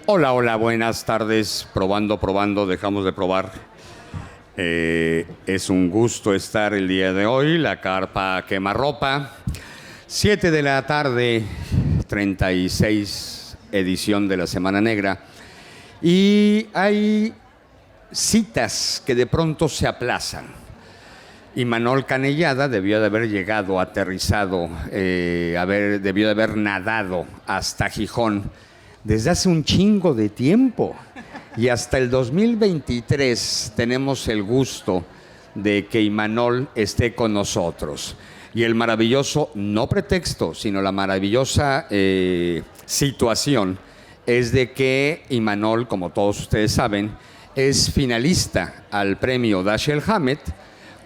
Hola, hola, buenas tardes. Probando, probando, dejamos de probar. Es un gusto estar el día de hoy. La carpa quemarropa. 7 de la tarde, 36 edición de la Semana Negra. Y hay citas que de pronto se aplazan. Imanol Canellada debió de haber llegado, aterrizado, debió de haber nadado hasta Gijón desde hace un chingo de tiempo. Y hasta el 2023 tenemos el gusto de que Imanol esté con nosotros. Y el maravilloso, no pretexto, sino la maravillosa situación es de que Imanol, como todos ustedes saben, es finalista al premio Dashiell Hammett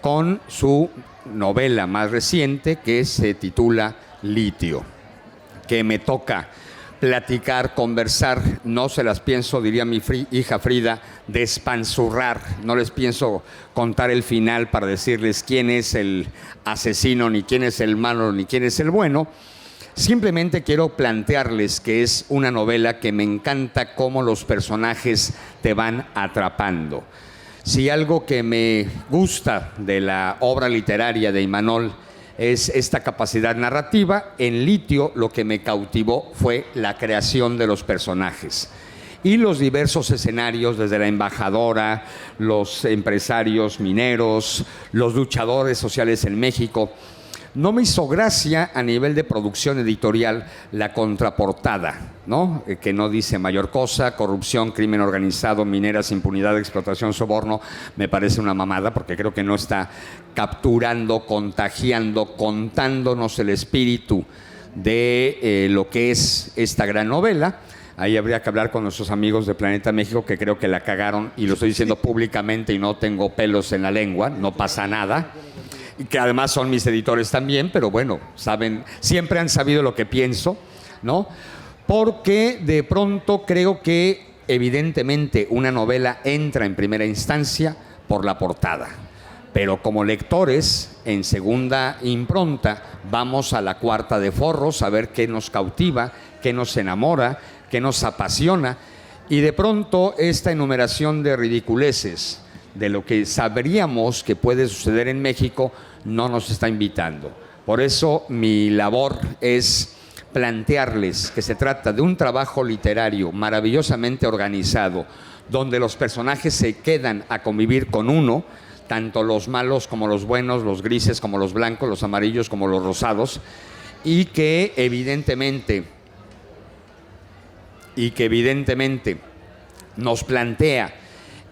con su novela más reciente que se titula Litio, que me toca platicar, conversar, no se las pienso, diría mi hija Frida, despanzurrar, no les pienso contar el final para decirles quién es el asesino, ni quién es el malo, ni quién es el bueno. Simplemente quiero plantearles que es una novela que me encanta cómo los personajes te van atrapando. Si algo que me gusta de la obra literaria de Imanol es esta capacidad narrativa, en Litio lo que me cautivó fue la creación de los personajes y los diversos escenarios, desde la embajadora, los empresarios mineros, los luchadores sociales en México. No me hizo gracia a nivel de producción editorial la contraportada, ¿no? Que no dice mayor cosa: corrupción, crimen organizado, mineras, impunidad, explotación, soborno. Me parece una mamada porque creo que no está capturando, contagiando, contándonos el espíritu de lo que es esta gran novela. Ahí habría que hablar con nuestros amigos de Planeta México, que creo que la cagaron, y lo estoy diciendo públicamente y no tengo pelos en la lengua, no pasa nada. Que además son mis editores también, pero bueno, saben, siempre han sabido lo que pienso, ¿no? Porque de pronto creo que evidentemente una novela entra en primera instancia por la portada, pero como lectores, en segunda impronta, vamos a la cuarta de forros a ver qué nos cautiva, qué nos enamora, qué nos apasiona, y de pronto esta enumeración de ridiculeces de lo que sabríamos que puede suceder en México no nos está invitando. Por eso mi labor es plantearles que se trata de un trabajo literario maravillosamente organizado, donde los personajes se quedan a convivir con uno, tanto los malos como los buenos, los grises como los blancos, los amarillos como los rosados, y que evidentemente nos plantea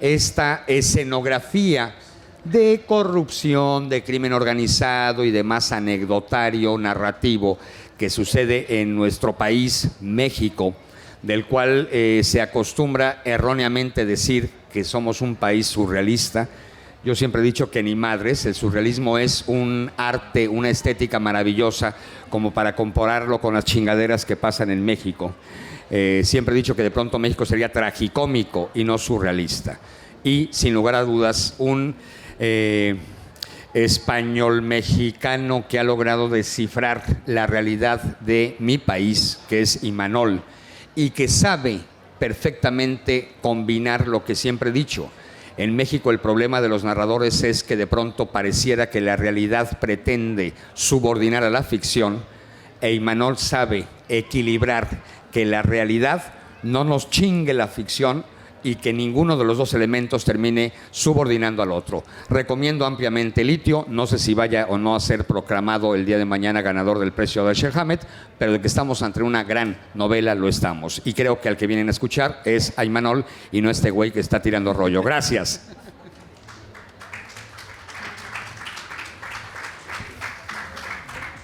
esta escenografía de corrupción, de crimen organizado y demás anecdotario narrativo que sucede en nuestro país, México, del cual se acostumbra erróneamente decir que somos un país surrealista. Yo siempre he dicho que ni madres, el surrealismo es un arte, una estética maravillosa como para compararlo con las chingaderas que pasan en México. Siempre he dicho que de pronto México sería tragicómico y no surrealista. Y sin lugar a dudas, un español mexicano que ha logrado descifrar la realidad de mi país, que es Imanol, y que sabe perfectamente combinar lo que siempre he dicho. En México el problema de los narradores es que de pronto pareciera que la realidad pretende subordinar a la ficción, e Imanol sabe equilibrar que la realidad no nos chingue la ficción y que ninguno de los dos elementos termine subordinando al otro. Recomiendo ampliamente Litio, no sé si vaya o no a ser proclamado el día de mañana ganador del premio Dashiell Hammett, pero de que estamos ante una gran novela, lo estamos. Y creo que al que vienen a escuchar es a Imanol y no este güey que está tirando rollo. Gracias.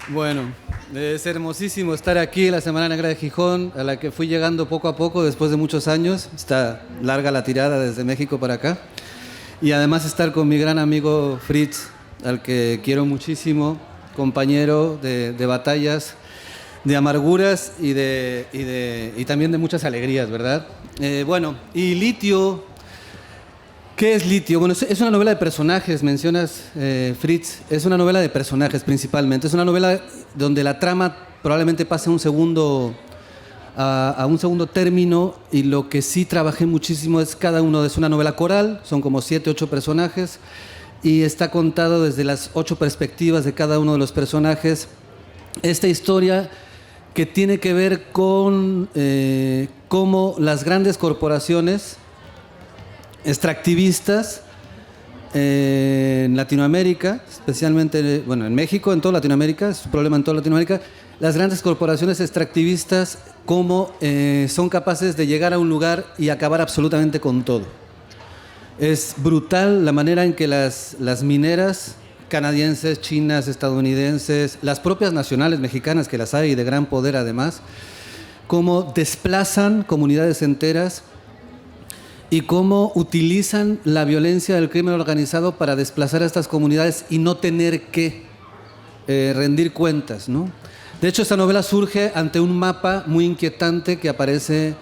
Bueno, es hermosísimo estar aquí en la Semana Negra de Gijón, a la que fui llegando poco a poco después de muchos años. Está larga la tirada desde México para acá. Y además estar con mi gran amigo Fritz, al que quiero muchísimo, compañero de batallas, de amarguras y también de muchas alegrías, ¿verdad? Bueno, y Litio... ¿Qué es Litio? Bueno, es una novela de personajes, mencionas, Fritz. Es una novela de personajes principalmente. Es una novela donde la trama probablemente pase a un segundo a un segundo término, y lo que sí trabajé muchísimo es cada uno, es una novela coral, son como 7, 8 personajes, y está contado desde las 8 perspectivas de cada uno de los personajes. Esta historia que tiene que ver con cómo las grandes corporaciones extractivistas en Latinoamérica, especialmente, bueno, en México, en toda Latinoamérica, es un problema en toda Latinoamérica, las grandes corporaciones extractivistas, cómo son capaces de llegar a un lugar y acabar absolutamente con todo. Es brutal la manera en que las mineras canadienses, chinas, estadounidenses, las propias nacionales mexicanas, que las hay de gran poder además, cómo desplazan comunidades enteras y cómo utilizan la violencia del crimen organizado para desplazar a estas comunidades y no tener que rendir cuentas, ¿no? De hecho, esta novela surge ante un mapa muy inquietante que aparece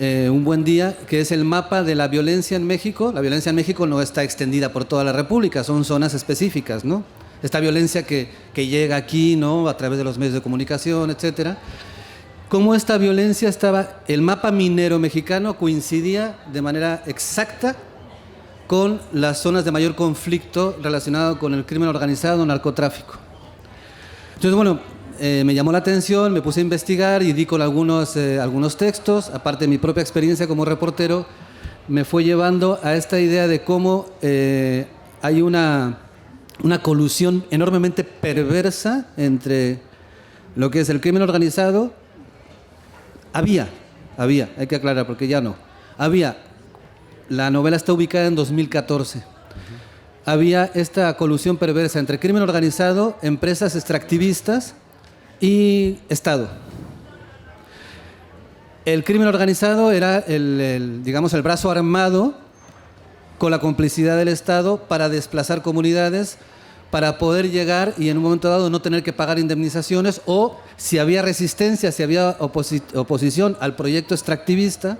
un buen día, que es el mapa de la violencia en México. La violencia en México no está extendida por toda la República, son zonas específicas, ¿no? Esta violencia que llega aquí, ¿no?, a través de los medios de comunicación, etcétera. Cómo esta violencia estaba, el mapa minero mexicano coincidía de manera exacta con las zonas de mayor conflicto relacionado con el crimen organizado, narcotráfico. Entonces, bueno, me llamó la atención, me puse a investigar y di con algunos textos. Aparte de mi propia experiencia como reportero, me fue llevando a esta idea de cómo hay una colusión enormemente perversa entre lo que es el crimen organizado. Había, hay que aclarar porque ya no. La novela está ubicada en 2014. Había esta colusión perversa entre crimen organizado, empresas extractivistas y Estado. El crimen organizado era digamos, el brazo armado con la complicidad del Estado para desplazar comunidades, para poder llegar y en un momento dado no tener que pagar indemnizaciones, o si había resistencia, si había oposición al proyecto extractivista,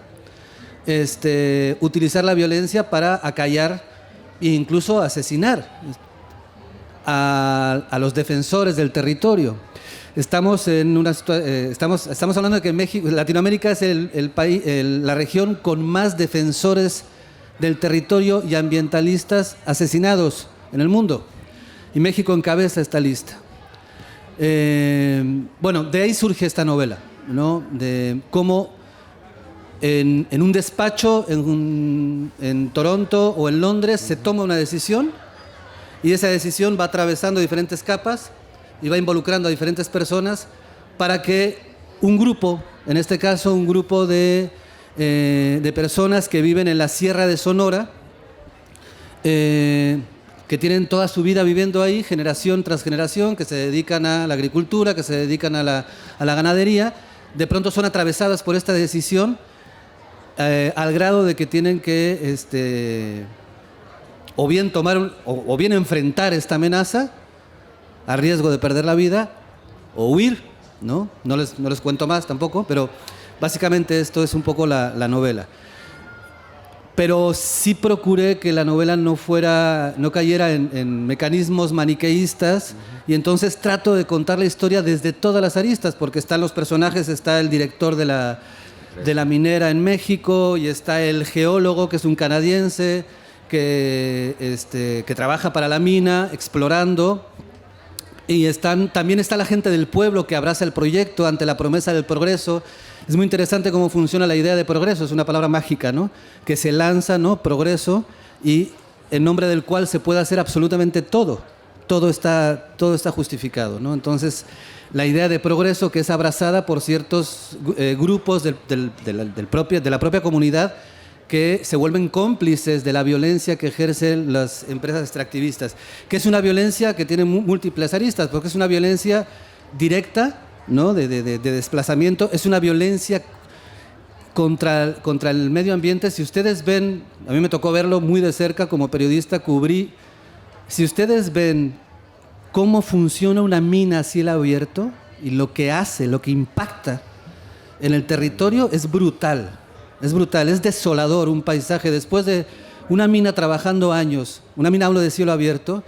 utilizar la violencia para acallar e incluso asesinar a los defensores del territorio. Estamos hablando de que México, Latinoamérica es el país, la región con más defensores del territorio y ambientalistas asesinados en el mundo. Y México encabeza esta lista. Bueno, de ahí surge esta novela, ¿no? De cómo en un despacho en Toronto o en Londres se toma una decisión y esa decisión va atravesando diferentes capas y va involucrando a diferentes personas para que un grupo, en este caso un grupo de personas que viven en la Sierra de Sonora, que tienen toda su vida viviendo ahí, generación tras generación, que se dedican a la agricultura, que se dedican a la ganadería, de pronto son atravesadas por esta decisión al grado de que tienen que o bien o bien enfrentar esta amenaza a riesgo de perder la vida o huir, ¿no? No les cuento más tampoco, pero básicamente esto es un poco la novela. Pero sí procuré que la novela no cayera en mecanismos maniqueístas, y entonces trato de contar la historia desde todas las aristas, porque están los personajes, está el director de la minera en México, y está el geólogo, que es un canadiense, que trabaja para la mina, explorando, y también está la gente del pueblo que abraza el proyecto ante la promesa del progreso. Es muy interesante cómo funciona la idea de progreso, es una palabra mágica, ¿no? Que se lanza, ¿no? Progreso, y en nombre del cual se puede hacer absolutamente todo. Todo está justificado, ¿no? Entonces, la idea de progreso, que es abrazada por ciertos grupos de la propia comunidad, que se vuelven cómplices de la violencia que ejercen las empresas extractivistas, que es una violencia que tiene múltiples aristas, porque es una violencia directa, ¿no? de desplazamiento, es una violencia contra el medio ambiente. Si ustedes ven, a mí me tocó verlo muy de cerca como periodista, cubrí, si ustedes ven cómo funciona una mina a cielo abierto y lo que hace, lo que impacta en el territorio, es brutal, es desolador un paisaje. Después de una mina trabajando años, una mina, hablo de cielo abierto,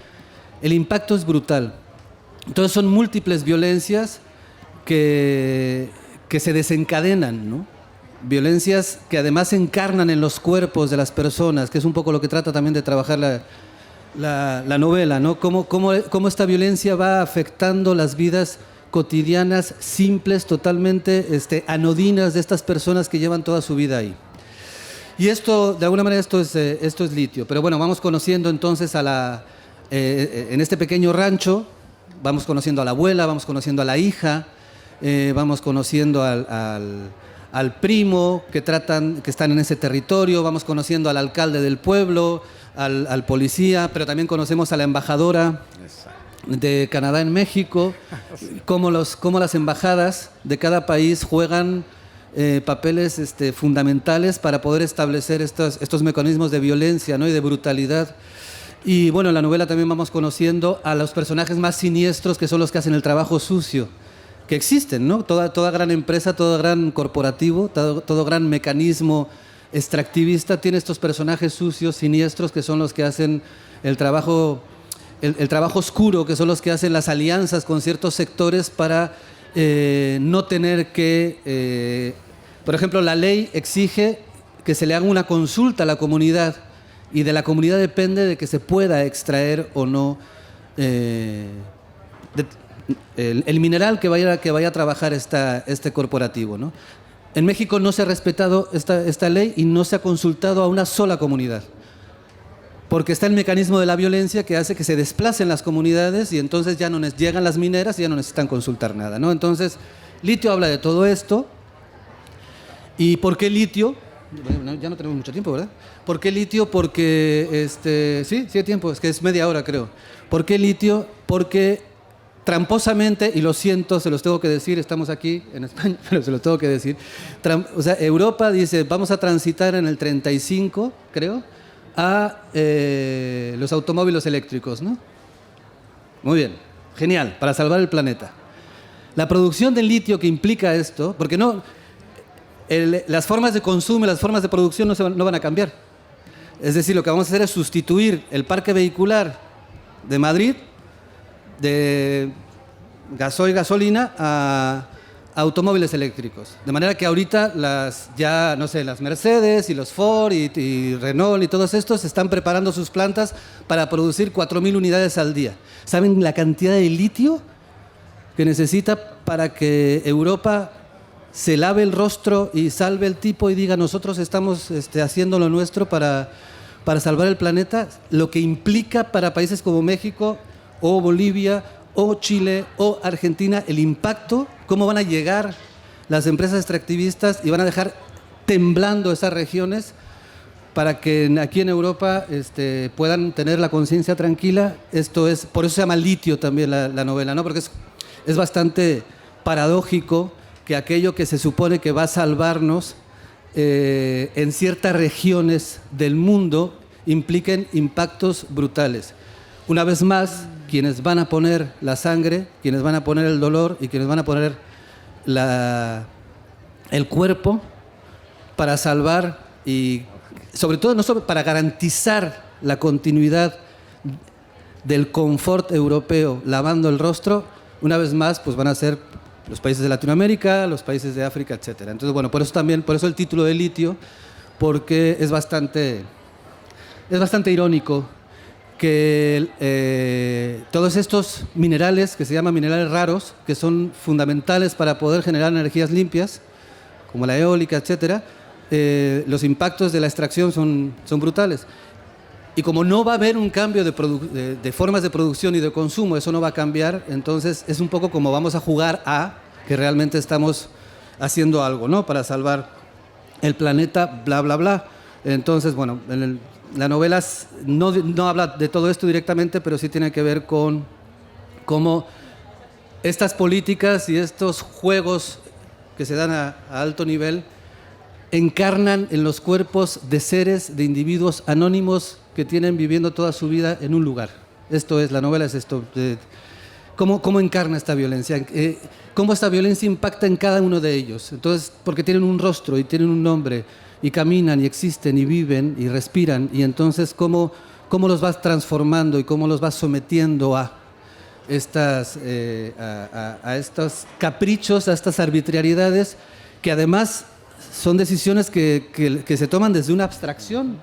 el impacto es brutal. Entonces son múltiples violencias que que se desencadenan, ¿no? Violencias que además se encarnan en los cuerpos de las personas, que es un poco lo que trata también de trabajar la novela, ¿no? Cómo esta violencia va afectando las vidas cotidianas, simples, totalmente anodinas de estas personas que llevan toda su vida ahí. Y esto, de alguna manera, esto es litio. Pero bueno, vamos conociendo entonces en este pequeño rancho, vamos conociendo a la abuela, vamos conociendo a la hija, vamos conociendo al primo que están en ese territorio, vamos conociendo al alcalde del pueblo, al policía, pero también conocemos a la embajadora de Canadá en México, cómo las embajadas de cada país juegan papeles fundamentales para poder establecer estos mecanismos de violencia, ¿no? Y de brutalidad. Y bueno, en la novela también vamos conociendo a los personajes más siniestros, que son los que hacen el trabajo sucio, que existen, ¿no? Toda gran empresa, todo gran corporativo, todo gran mecanismo extractivista tiene estos personajes sucios, siniestros, que son los que hacen el trabajo oscuro, que son los que hacen las alianzas con ciertos sectores para no tener que... por ejemplo, la ley exige que se le haga una consulta a la comunidad, y de la comunidad depende de que se pueda extraer o no el mineral que vaya a trabajar este corporativo, ¿no? En México no se ha respetado esta ley y no se ha consultado a una sola comunidad, porque está el mecanismo de la violencia que hace que se desplacen las comunidades y entonces ya no llegan las mineras y ya no necesitan consultar nada, ¿no? Entonces, litio habla de todo esto. ¿Y por qué litio? Bueno, ya no tenemos mucho tiempo, ¿verdad? ¿Por qué litio? Porque, sí hay tiempo, es que es media hora, creo. ¿Por qué litio? Porque tramposamente, y lo siento, se los tengo que decir, estamos aquí en España, pero se los tengo que decir, o sea, Europa dice, vamos a transitar en el 35, creo, a los automóviles eléctricos, ¿no? Muy bien, genial, para salvar el planeta. La producción de litio que implica esto, porque las formas de consumo y las formas de producción no van a cambiar. Es decir, lo que vamos a hacer es sustituir el parque vehicular de Madrid de gasoil, gasolina a automóviles eléctricos. De manera que ahorita las Mercedes y los Ford y Renault y todos estos están preparando sus plantas para producir 4.000 unidades al día. ¿Saben la cantidad de litio que necesita para que Europa se lave el rostro y salve el tipo y diga nosotros estamos haciendo lo nuestro para salvar el planeta? Lo que implica para países como México o Bolivia o Chile o Argentina el impacto, cómo van a llegar las empresas extractivistas y van a dejar temblando esas regiones para que aquí en Europa puedan tener la conciencia tranquila. Por eso se llama litio también la novela, ¿no? Porque es bastante paradójico que aquello que se supone que va a salvarnos en ciertas regiones del mundo impliquen impactos brutales. Una vez más, quienes van a poner la sangre, quienes van a poner el dolor y quienes van a poner el cuerpo para salvar y sobre todo para garantizar la continuidad del confort europeo lavando el rostro, una vez más pues van a ser los países de Latinoamérica, los países de África, etc. Entonces, bueno, por eso el título de litio, porque es bastante irónico que todos estos minerales, que se llaman minerales raros, que son fundamentales para poder generar energías limpias, como la eólica, etc., los impactos de la extracción son brutales. Y como no va a haber un cambio de formas de producción y de consumo, eso no va a cambiar, entonces es un poco como vamos a jugar a que realmente estamos haciendo algo, ¿no? Para salvar el planeta, bla, bla, bla. Entonces, bueno, la novela no habla de todo esto directamente, pero sí tiene que ver con cómo estas políticas y estos juegos que se dan a alto nivel encarnan en los cuerpos de seres, de individuos anónimos que tienen viviendo toda su vida en un lugar. La novela es esto, cómo encarna esta violencia, cómo esta violencia impacta en cada uno de ellos. Entonces, porque tienen un rostro y tienen un nombre y caminan y existen y viven y respiran, y entonces cómo los vas transformando y cómo los vas sometiendo a a estos caprichos, a estas arbitrariedades, que además son decisiones que se toman desde una abstracción.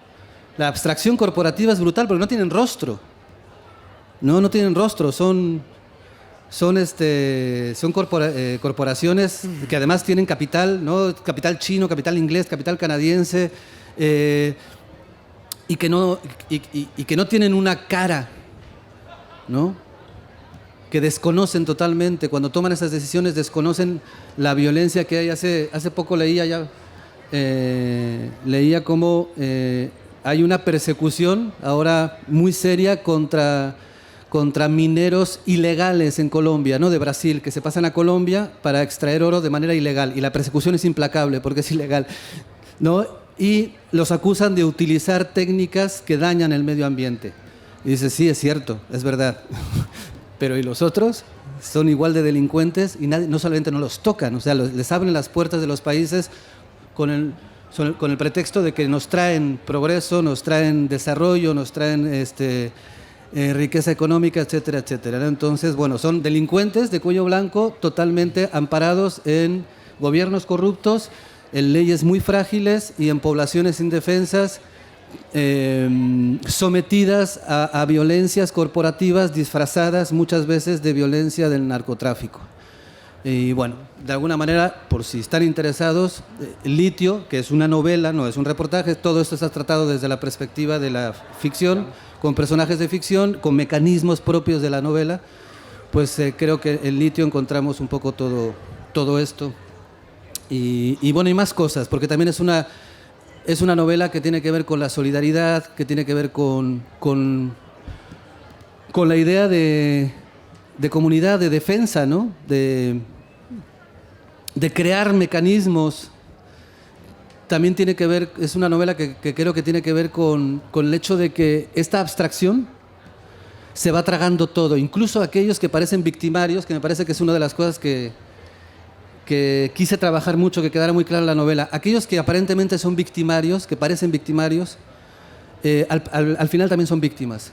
La abstracción corporativa es brutal porque no tienen rostro. No tienen rostro, son corporaciones que además tienen capital, ¿no? Capital chino, capital inglés, capital canadiense, y que no tienen una cara, ¿no? Que desconocen totalmente. Cuando toman esas decisiones desconocen la violencia que hay. Hace poco leía cómo hay una persecución ahora muy seria contra mineros ilegales en Colombia, ¿no? De Brasil, que se pasan a Colombia para extraer oro de manera ilegal, y la persecución es implacable porque es ilegal, ¿no? Y los acusan de utilizar técnicas que dañan el medio ambiente. Y dice, sí, es cierto, es verdad. Pero ¿y los otros? Son igual de delincuentes y no solamente no los tocan, o sea, les abren las puertas de los países con el pretexto de que nos traen progreso, nos traen desarrollo, nos traen riqueza económica, etcétera, etcétera, ¿no? Entonces, bueno, son delincuentes de cuello blanco totalmente amparados en gobiernos corruptos, en leyes muy frágiles y en poblaciones indefensas, sometidas a violencias corporativas disfrazadas muchas veces de violencia del narcotráfico. Y bueno, de alguna manera, por si están interesados, Litio, que es una novela, no es un reportaje, todo esto está tratado desde la perspectiva de la ficción, con personajes de ficción, con mecanismos propios de la novela, pues creo que en Litio encontramos un poco todo esto. Y bueno, y más cosas, porque también es una novela que tiene que ver con la solidaridad, que tiene que ver con la idea de comunidad, de defensa, ¿no? De crear mecanismos. También tiene que ver, es una novela que creo que tiene que ver con el hecho de que esta abstracción se va tragando todo, incluso aquellos que parecen victimarios, que me parece que es una de las cosas que quise trabajar mucho, que quedara muy clara en la novela. Aquellos que aparentemente son victimarios, que parecen victimarios, al final también son víctimas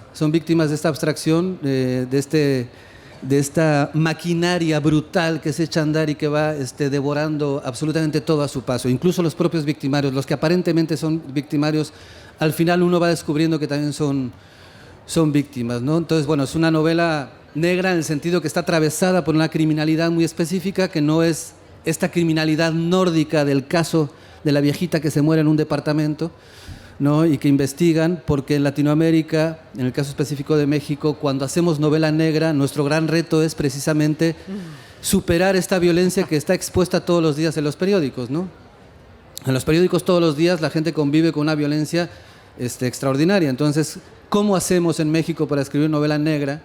de esta abstracción, de esta maquinaria brutal que se echa a andar y que va devorando absolutamente todo a su paso. Incluso los propios victimarios, los que aparentemente son victimarios, al final uno va descubriendo que también son víctimas, ¿no? Entonces, bueno, es una novela negra en el sentido que está atravesada por una criminalidad muy específica, que no es esta criminalidad nórdica del caso de la viejita que se muere en un departamento, ¿no? Y que investigan, porque en Latinoamérica, en el caso específico de México, cuando hacemos novela negra, nuestro gran reto es precisamente superar esta violencia que está expuesta todos los días en los periódicos, ¿no? En los periódicos todos los días la gente convive con una violencia extraordinaria. Entonces, ¿cómo hacemos en México para escribir novela negra?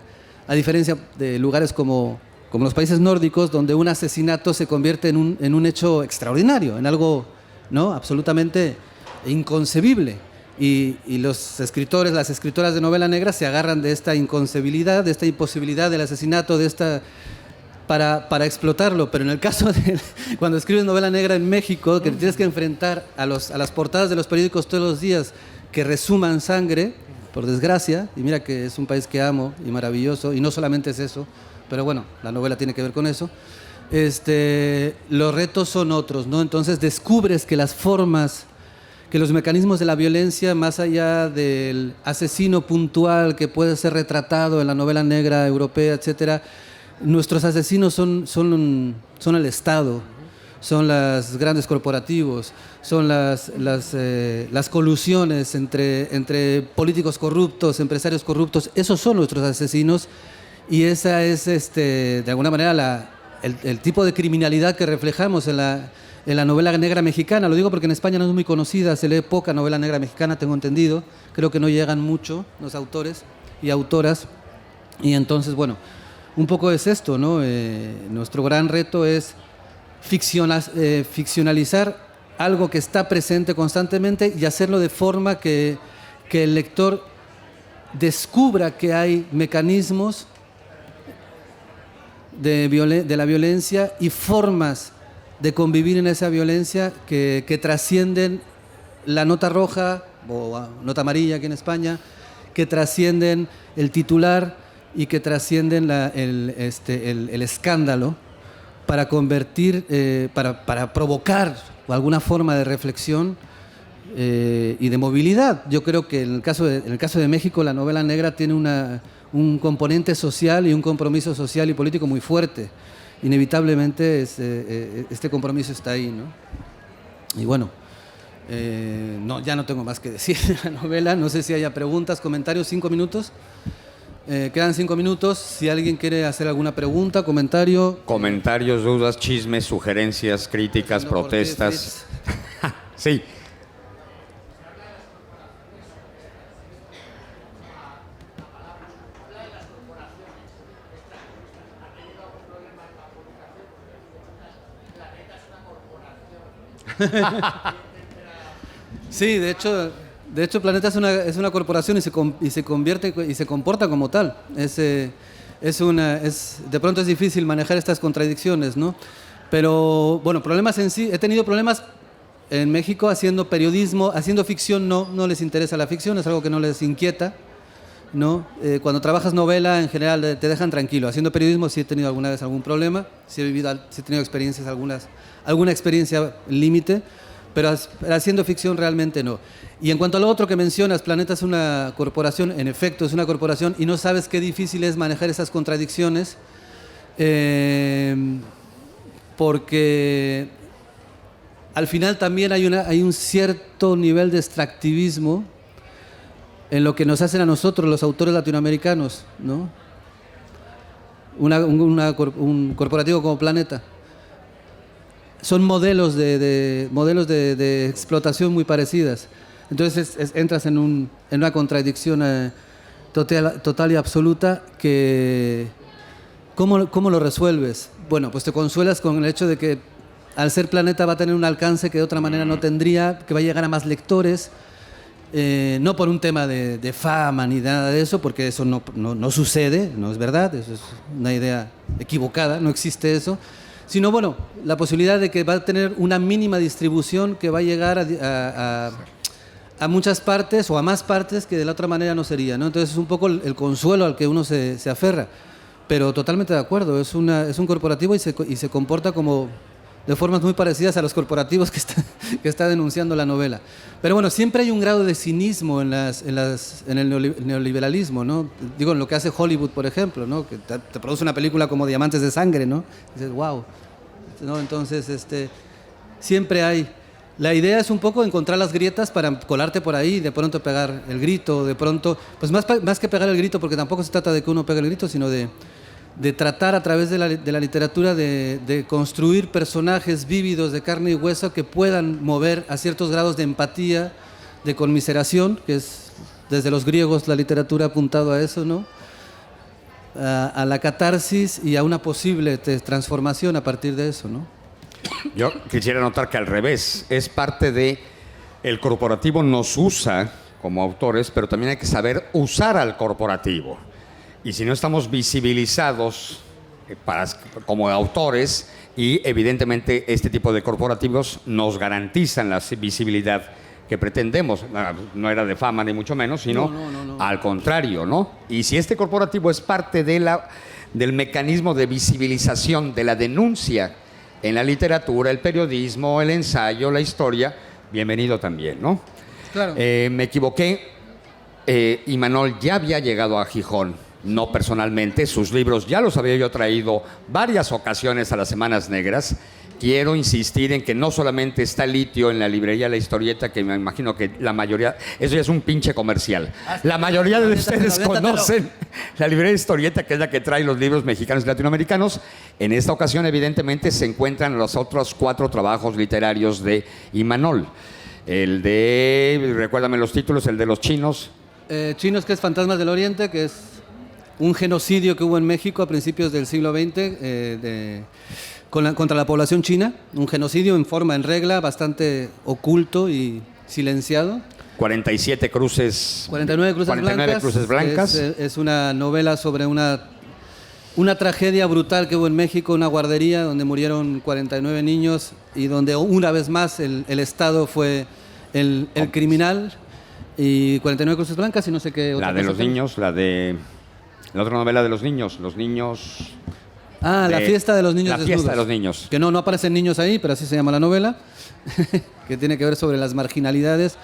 A diferencia de lugares como los países nórdicos, donde un asesinato se convierte en un hecho extraordinario, en algo, ¿no?, absolutamente inconcebible. Y los escritores, las escritoras de novela negra se agarran de esta inconcebibilidad, de esta imposibilidad del asesinato, para explotarlo. Pero en el caso de cuando escribes novela negra en México, que te tienes que enfrentar a las portadas de los periódicos todos los días que resuman sangre, por desgracia, y mira que es un país que amo y maravilloso, y no solamente es eso, pero bueno, la novela tiene que ver con eso, los retos son otros, ¿no? Entonces descubres que las formas, que los mecanismos de la violencia, más allá del asesino puntual que puede ser retratado en la novela negra europea, etcétera, nuestros asesinos son el Estado, son los grandes corporativos, son las colusiones entre políticos corruptos, empresarios corruptos. Esos son nuestros asesinos, y esa es de alguna manera el tipo de criminalidad que reflejamos en la novela negra mexicana. Lo digo porque en España no es muy conocida, se lee poca novela negra mexicana, tengo entendido. Creo que no llegan mucho los autores y autoras, y entonces, bueno, un poco es esto, ¿no? Nuestro gran reto es ficcionalizar algo que está presente constantemente y hacerlo de forma que el lector descubra que hay mecanismos de la violencia y formas de convivir en esa violencia que trascienden la nota roja o nota amarilla aquí en España, que trascienden el titular y que trascienden el escándalo para convertir, para provocar alguna forma de reflexión y de movilidad. Yo creo que en el caso de México la novela negra tiene un componente social y un compromiso social y político muy fuerte. Inevitablemente este compromiso está ahí, ¿no? Y bueno, ya no tengo más que decir de la novela. No sé si haya preguntas, comentarios. 5 minutos. Quedan 5 minutos. Si alguien quiere hacer alguna pregunta, comentario. Comentarios, dudas, chismes, sugerencias, críticas, No, protestas. Sí. Sí, de hecho Planeta es una corporación y se convierte y se comporta como tal. De pronto es difícil manejar estas contradicciones, ¿no? Pero bueno, problemas en sí. He tenido problemas en México haciendo periodismo, haciendo ficción. No les interesa la ficción, es algo que no les inquieta, ¿no? Cuando trabajas novela, en general te dejan tranquilo. Haciendo periodismo sí he tenido alguna vez algún problema, sí he tenido experiencias, alguna experiencia límite, pero haciendo ficción realmente no. Y en cuanto a lo otro que mencionas, Planeta es una corporación, en efecto es una corporación, y no sabes qué difícil es manejar esas contradicciones, porque al final también hay un cierto nivel de extractivismo en lo que nos hacen a nosotros los autores latinoamericanos, ¿no? Un corporativo como Planeta. Son modelos de explotación muy parecidas. Entonces entras en una contradicción total y absoluta que... ¿Cómo lo resuelves? Bueno, pues te consuelas con el hecho de que al ser Planeta va a tener un alcance que de otra manera no tendría, que va a llegar a más lectores, no por un tema de fama ni nada de eso, porque eso no sucede, no es verdad, eso es una idea equivocada, no existe eso, sino bueno, la posibilidad de que va a tener una mínima distribución que va a llegar a muchas partes o a más partes que de la otra manera no sería, ¿no? Entonces es un poco el consuelo al que uno se aferra, pero totalmente de acuerdo, es un corporativo y se comporta como de formas muy parecidas a los corporativos que está denunciando la novela. Pero bueno, siempre hay un grado de cinismo en el neoliberalismo, ¿no? Digo, en lo que hace Hollywood, por ejemplo, ¿no? Que te produce una película como Diamantes de Sangre, ¿no? Y dices, wow, ¿no? Entonces, siempre hay... La idea es un poco encontrar las grietas para colarte por ahí y de pronto pegar el grito, de pronto... Pues más que pegar el grito, porque tampoco se trata de que uno pegue el grito, sino de tratar a través de la literatura de construir personajes vívidos de carne y hueso que puedan mover a ciertos grados de empatía, de conmiseración, que es desde los griegos la literatura ha apuntado a eso, ¿no? A la catarsis y a una posible transformación a partir de eso, ¿no? Yo quisiera notar que al revés, es parte de... El corporativo nos usa como autores, pero también hay que saber usar al corporativo. Y si no estamos visibilizados como autores, y evidentemente este tipo de corporativos nos garantizan la visibilidad que pretendemos. No era de fama ni mucho menos, sino no. Al contrario, ¿no? Y si este corporativo es parte del mecanismo de visibilización de la denuncia en la literatura, el periodismo, el ensayo, la historia, bienvenido también, ¿no? Claro. Me equivoqué. Imanol ya había llegado a Gijón. No personalmente, sus libros ya los había yo traído varias ocasiones a las Semanas Negras. Quiero insistir en que no solamente está Litio en la librería La Historieta, que me imagino que la mayoría, eso ya es un pinche comercial. La mayoría de ustedes conocen la librería Historieta, que es la que trae los libros mexicanos y latinoamericanos. En esta ocasión, evidentemente, se encuentran los otros 4 trabajos literarios de Imanol. El de, recuérdame los títulos, el de los chinos. Chinos, que es Fantasmas del Oriente, que es un genocidio que hubo en México a principios del siglo XX contra la población china, un genocidio en regla, bastante oculto y silenciado. 47 cruces. 49 cruces blancas. Es una novela sobre una tragedia brutal que hubo en México, una guardería donde murieron 49 niños y donde una vez más el Estado fue el criminal. Y 49 cruces blancas y no sé qué otra La de cosa los niños, la de... La otra novela de los niños. Ah, La fiesta de los niños La desnudos. fiesta de los niños. Que no aparecen niños ahí, pero así se llama la novela. Que tiene que ver sobre las marginalidades,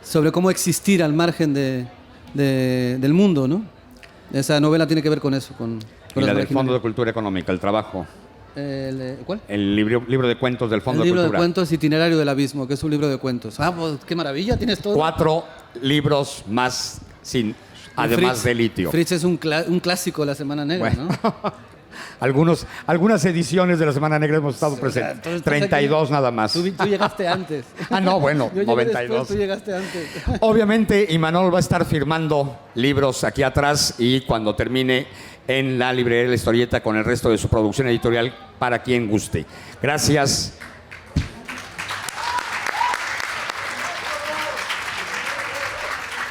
sobre cómo existir al margen del mundo, ¿no? Esa novela tiene que ver con eso, con Y las la del Fondo de marginalidades. Cultura Económica, el trabajo. ¿Cuál? El libro de cuentos del Fondo El libro de de Cultura. cuentos Itinerario del Abismo, que es un libro de cuentos. Ah, pues qué maravilla, tienes todo. 4 libros más, además Fritz- de litio. Fritz es un clásico de la Semana Negra, Bueno. ¿no? Algunas ediciones de la Semana Negra hemos estado presentes. Tú estás 32 aquí. nada más. Tú llegaste antes. Ah, no, bueno, Yo llegué 92. después, tú llegaste antes. Obviamente, Imanol va a estar firmando libros aquí atrás y cuando termine en la librería de La Historieta con el resto de su producción editorial para quien guste. Gracias.